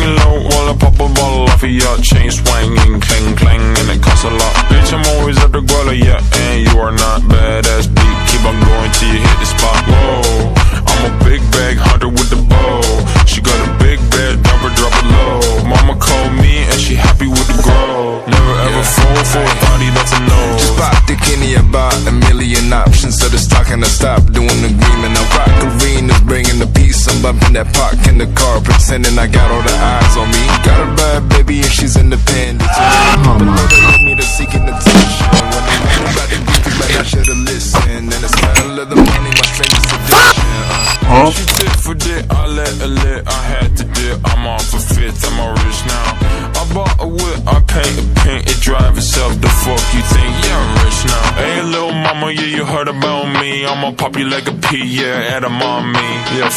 it low while I pop a bottle off of your chain swinging, clang clang, and it costs a lot. Bitch, I'm always at the guala, yeah, and you are not badass beat. Keep on going till you hit the spot. Whoa, I'm a big bag hunter with the bow. She got a big bed, drop it low. Mama called me and she happy with the grow. Never ever fall for a thotty, that's a no. Just pop the Kenny about a million options, so this talking to stop doing the agreement. I rock arenas, bringing the peace. I'm bumping that park in the car, pretending I got all the eyes on me. Got a bad baby and she's independent. So they love me to seeking attention. When they know about the beef, like I should've listened. And it's smell of the money, my strangest addiction. She tit for dick, I let her lit. I had to dip, I'm off a fifth, I'm all rich now. I bought a whip, I paint a paint, it drive itself. The fuck you think? Yeah, I'm rich now. Hey, little mama, yeah, you heard about me. I'ma pop you like a pea, yeah, at a mommy. Yeah,